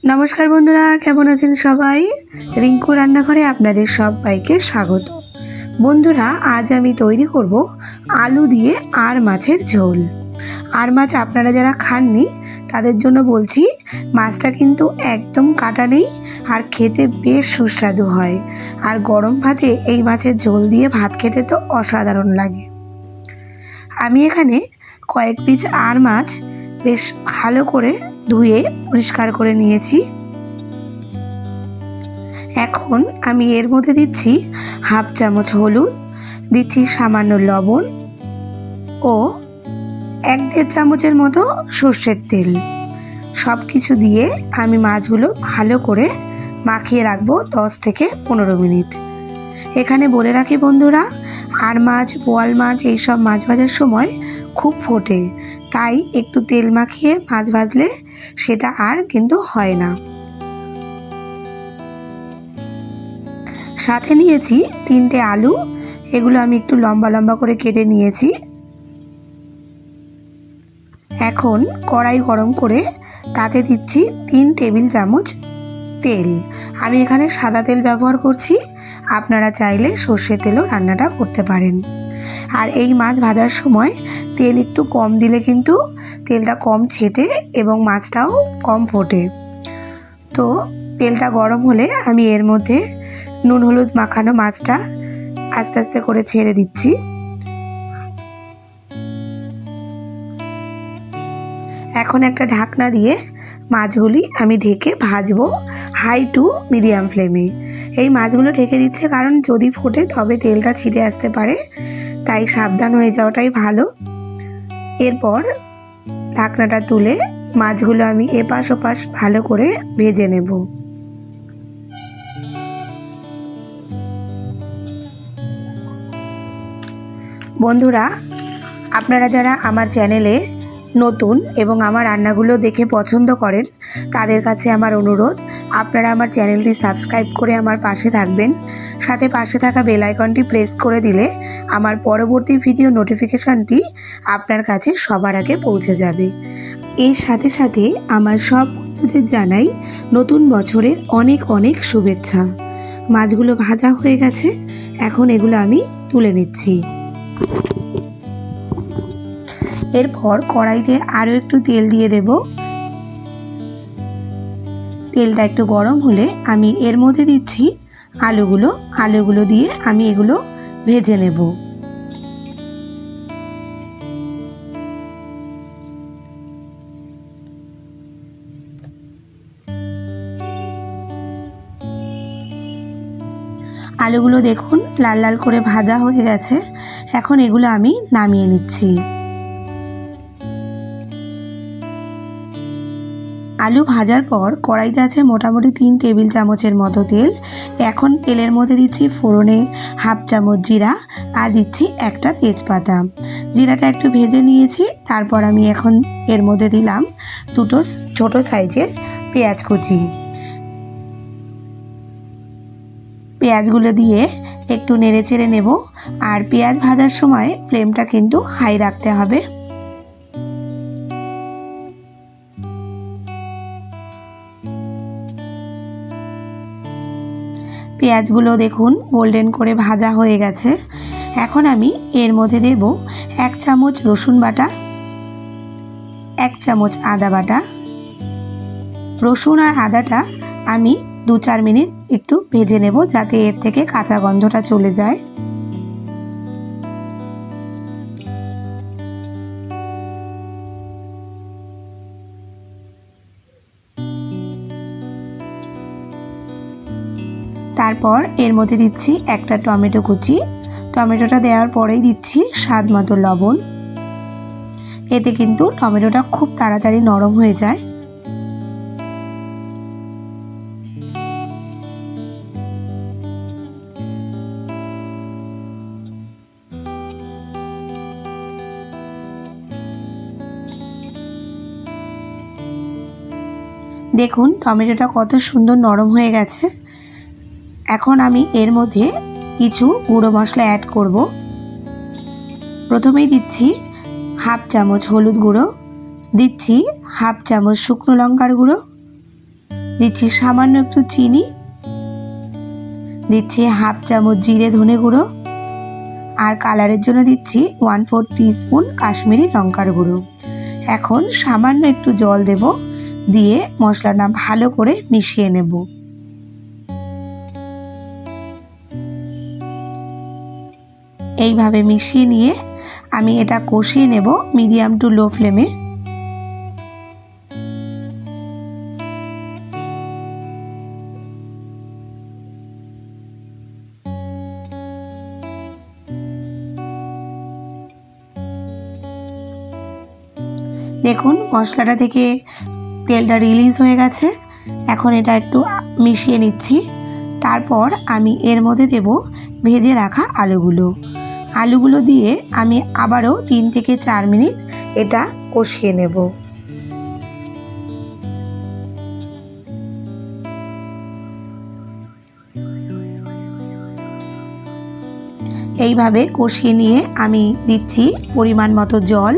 नमस्कार बंधुरा केमन आছেন सबाई रिंकू रान्नाघरे आपनादेर सबाइके स्वागत। बंधुरा आज आमी तैरी करब आलू दिए आर माछेर झोल। आर माछ आपनारा जारा खाननि तादेर जोन्नो बोलछि, माछटा किन्तु एकदम काटा नेই আর খেতে বেশ সুস্বাদু হয়। আর গরম ভাতে এই মাছের ঝোল দিয়ে ভাত খেতে তো অসাধারণ লাগে। আমি এখানে কয়েক পিস আর মাছ বেশ ভালো করে ধুয়ে পরিষ্কার করে নিয়েছি। এখন আমি এর মধ্যে দিচ্ছি হাফ চামচ হলুদ, দিচ্ছি সামান্য লবণ ও 1-1.5 চামচের মতো সরষের তেল। সব কিছু দিয়ে আমি মাছগুলো ভালো করে মাখিয়ে রাখবো 10 থেকে 15 মিনিট। এখানে বলে রাখি বন্ধুরা, আর মাছ, বোয়াল মাছ এইসব মাছ ভাজার সময় খুব ফোটে, তাই একটু তেল মাখিয়ে মাছ ভাজলে সেটা আর কিন্তু হয় না। সাথে নিয়েছি 3টে আলু, এগুলো আমি একটু লম্বা লম্বা করে কেটে নিয়েছি। এখন কড়াই গরম করে তাতে দিচ্ছি 3 টেবিল চামচ তেল। আমি এখানে সাদা তেল ব্যবহার করছি, আপনারা চাইলে সরষের তেলও রান্নাটা করতে পারেন। আর এই মাছ ভাজার সময় তেল একটু কম দিলে কিন্তু তেলটা কম ছেটে এবং মাছটাও কম ফোটে। তো তেলটা গরম হলে আমি এর মধ্যে নুন হলুদ মাখানো মাছটা আস্তে আস্তে করে ছেড়ে দিচ্ছি। এখন একটা ঢাকনা দিয়ে মাছগুলি আমি ঢেকে ভাজবো হাই টু মিডিয়াম ফ্লেমে। এই মাছগুলো ঢেকে দিচ্ছে কারণ যদি ফোটে তবে তেলটা ছিটে আসতে পারে, তাই সাবধান হয়ে যাওয়াটাই ভালো। এরপর ঢাকনাটা তুলে মাছগুলো আমি এপাশ ওপাশ ভালো করে ভেজে নেব। বন্ধুরা, আপনারা যারা আমার চ্যানেলে নতুন এবং আমার রান্নাগুলো দেখে পছন্দ করেন তাদের কাছে আমার অনুরোধ, আপনারা আমার চ্যানেলটি সাবস্ক্রাইব করে আমার পাশে থাকবেন। সাথে পাশে থাকা বেল আইকনটি প্রেস করে দিলে আমার পরবর্তী ভিডিও নোটিফিকেশনটি আপনার কাছে সবার আগে পৌঁছে যাবে। এর সাথে সাথে আমার সব বন্ধুদের জানাই নতুন বছরের অনেক অনেক শুভেচ্ছা। মাছগুলো ভাজা হয়ে গেছে, এখন এগুলো আমি তুলে নিচ্ছি। এরপর কড়াইতে আরও একটু তেল দিয়ে দেব। তেলটা একটু গরম হলে আমি এর মধ্যে দিচ্ছি আলুগুলো দিয়ে আমি এগুলো ভেজে নেব। আলুগুলো দেখুন লাল লাল করে ভাজা হয়ে গেছে, এখন এগুলো আমি নামিয়ে নিচ্ছি। আলু ভাজার পর কড়াইতে আছে মোটামুটি 3 টেবিল চামচের মতো তেল। এখন তেলের মধ্যে দিচ্ছি ফোড়নে হাফ চামচ জিরা আর দিচ্ছি একটা তেজপাতা। জিরাটা একটু ভেজে নিয়েছি, তারপর আমি এখন এর মধ্যে দিলাম 2টো ছোট সাইজের পেঁয়াজ কুচি। পেঁয়াজগুলো দিয়ে একটু নেড়ে চেড়ে নেব। আর পেঁয়াজ ভাজার সময় ফ্লেমটা কিন্তু হাই রাখতে হবে। পেঁয়াজগুলো দেখুন গোল্ডেন করে ভাজা হয়ে গেছে। এখন আমি এর মধ্যে দেব 1 চামচ রসুন বাটা, 1 চামচ আদা বাটা। রসুন আর আদাটা আমি 2-4 মিনিট একটু ভেজে নেব যাতে এর থেকে কাঁচা গন্ধটা চলে যায়। তারপর এর মধ্যে দিচ্ছি একটা টমেটো কুচি। টমেটোটা দেওয়ার পরেই দিচ্ছি স্বাদ মতো লবণ। এতে কিন্তু টমেটোটা খুব তাড়াতাড়ি নরম হয়ে যায়। দেখুন টমেটোটা কত সুন্দর নরম হয়ে গেছে। এখন আমি এর মধ্যে কিছু গুঁড়ো মশলা অ্যাড করব। প্রথমেই দিচ্ছি হাফ চামচ হলুদ গুঁড়ো, দিচ্ছি হাফ চামচ শুকনো লঙ্কার গুঁড়ো, দিচ্ছি সামান্য একটু চিনি, দিচ্ছি হাফ চামচ জিরে ধনে গুঁড়ো, আর কালারের জন্য দিচ্ছি 1/4 টিস্পুন কাশ্মীরি লঙ্কার গুঁড়ো। এখন সামান্য একটু জল দেব, দিয়ে মশলাটা ভালো করে মিশিয়ে নেব। এইভাবে মিশিয়ে নিয়ে আমি এটা কষিয়ে নেব মিডিয়াম টু লো ফ্লেমে। দেখুন মশলাটা থেকে তেলটা রিলিজ হয়ে গেছে। এখন এটা একটু মিশিয়ে নিচ্ছি। তারপর আমি এর মধ্যে দেব ভেজে রাখা আলুগুলো দিয়ে আমি আবারও 3 থেকে 4 মিনিট এটা কষিয়ে নেব। এইভাবে কষিয়ে নিয়ে আমি দিচ্ছি পরিমাণ মতো জল।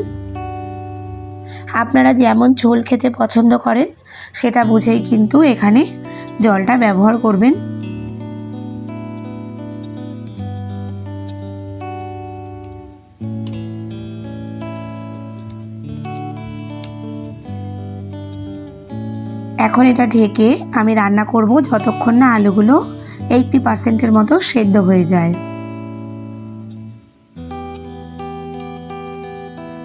আপনারা যেমন ঝোল খেতে পছন্দ করেন সেটা বুঝেই কিন্তু এখানে জলটা ব্যবহার করবেন। এখন এটা ঢেকে আমি রান্না করব যতক্ষণ না আলুগুলো 80% মতো সেদ্ধ হয়ে যায়।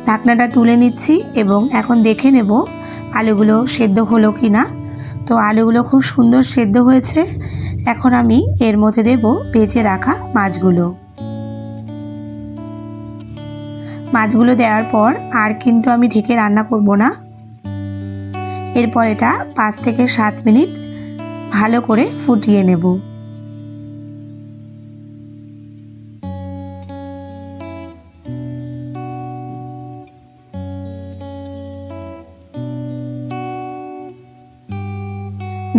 ঢাকনাটা তুলে নিচ্ছি এবং এখন দেখে নেব আলুগুলো সেদ্ধ হলো কিনা। তো আলুগুলো খুব সুন্দর সেদ্ধ হয়েছে। এখন আমি এর মধ্যে দেব ভেজে রাখা মাছগুলো দেওয়ার পর আর কিন্তু আমি ঢেকে রান্না করব না। এরপর এটা 5 থেকে 7 মিনিট ভালো করে ফুটিয়ে নেব।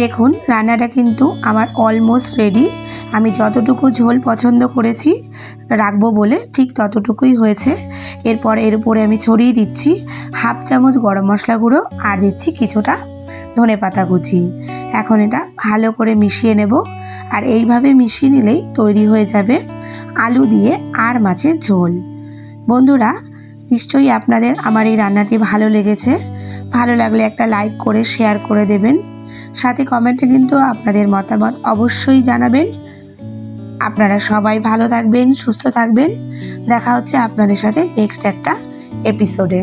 দেখুন রান্নাটা কিন্তু আমার অলমোস্ট রেডি। আমি যতটুকু ঝোল পছন্দ করেছি রাখবো বলে ঠিক ততটুকুই হয়েছে। এরপর এর উপরে আমি ছড়িয়ে দিচ্ছি হাফ চামচ গরম মশলা গুঁড়ো আর দিচ্ছি কিছুটা ধনেপাতা কুচি। এখন এটা ভালো করে মিশিয়ে নেব। আর এইভাবে মিশিয়ে নিলেই তৈরি হয়ে যাবে আলু দিয়ে আর মাছের ঝোল। বন্ধুরা নিশ্চয়ই আপনাদের আমার এই রান্নাটি ভালো লেগেছে। ভালো লাগলে একটা লাইক করে শেয়ার করে দেবেন। সাথে কমেন্টে কিন্তু আপনাদের মতামত অবশ্যই জানাবেন। আপনারা সবাই ভালো থাকবেন, সুস্থ থাকবেন। দেখা হচ্ছে আপনাদের সাথে নেক্সট একটা এপিসোডে।